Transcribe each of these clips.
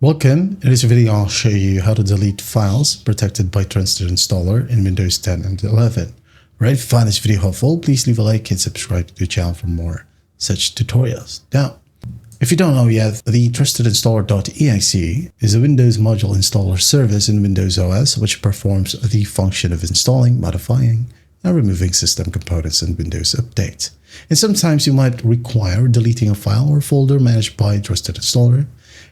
Welcome. In this video, I'll show you how to delete files protected by TrustedInstaller in Windows 10 and 11. Right, if you find this video helpful, please leave a like and subscribe to the channel for more such tutorials. Now, if you don't know yet, the TrustedInstaller.exe is a Windows module installer service in Windows OS which performs the function of installing, modifying, and removing system components in Windows updates. And sometimes you might require deleting a file or folder managed by TrustedInstaller.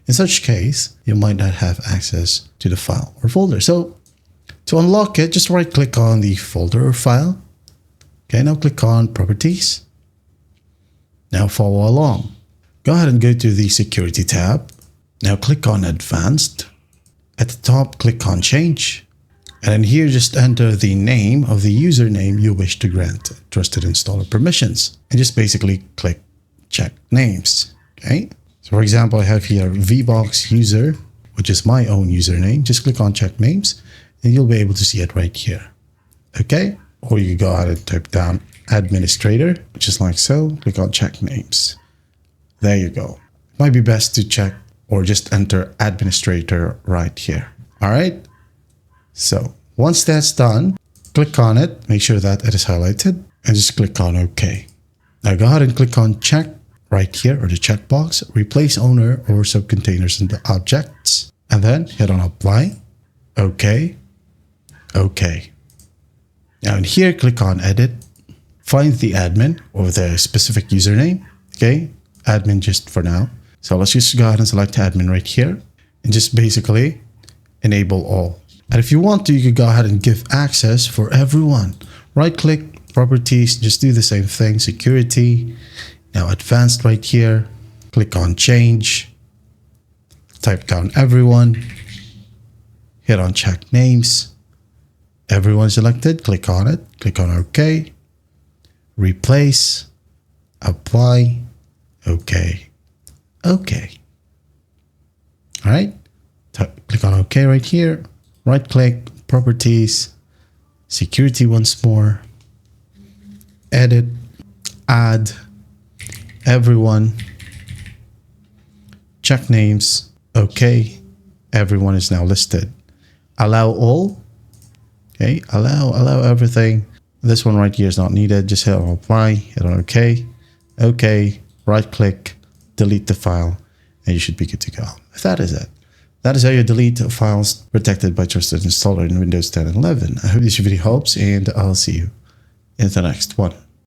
In such case, you might not have access to the file or folder. So to unlock it, just right click on the folder or file. Okay, now click on Properties. Now follow along. Go ahead and go to the Security tab. Now click on Advanced. At the top, click on Change. And then here, just enter the name of the username you wish to grant TrustedInstaller permissions. And just basically click Check Names. Okay. So for example, I have here VBox user, which is my own username. Just click on Check Names and you'll be able to see it right here. Okay. Or you can go ahead and type down administrator, just like so. Click on Check Names. There you go. It might be best to check or just enter administrator right here. All right. So once that's done, click on it, make sure that it is highlighted and just click on OK. Now go ahead and click on Check right here, or the checkbox, replace owner or subcontainers into objects, and then hit on Apply. OK. OK. Now in here, click on Edit. Find the admin or the specific username. Okay. Admin just for now. So let's just go ahead and select admin right here and just basically enable all. And if you want to, you could go ahead and give access for everyone. Right click, Properties, just do the same thing, Security. Now Advanced right here, click on Change, type down everyone, hit on Check Names, everyone selected, click on it, click on OK, replace, apply, OK, OK. All right, click on OK right here, right click, Properties, Security once more, Edit, Add, everyone, check names, OK, everyone is now listed. Allow all, okay, allow everything. This one right here is not needed. Just hit on Apply, hit on OK, OK, right click, delete the file, and you should be good to go. That is it. That is how you delete files protected by TrustedInstaller in Windows 10 and 11. I hope this video helps, and I'll see you in the next one.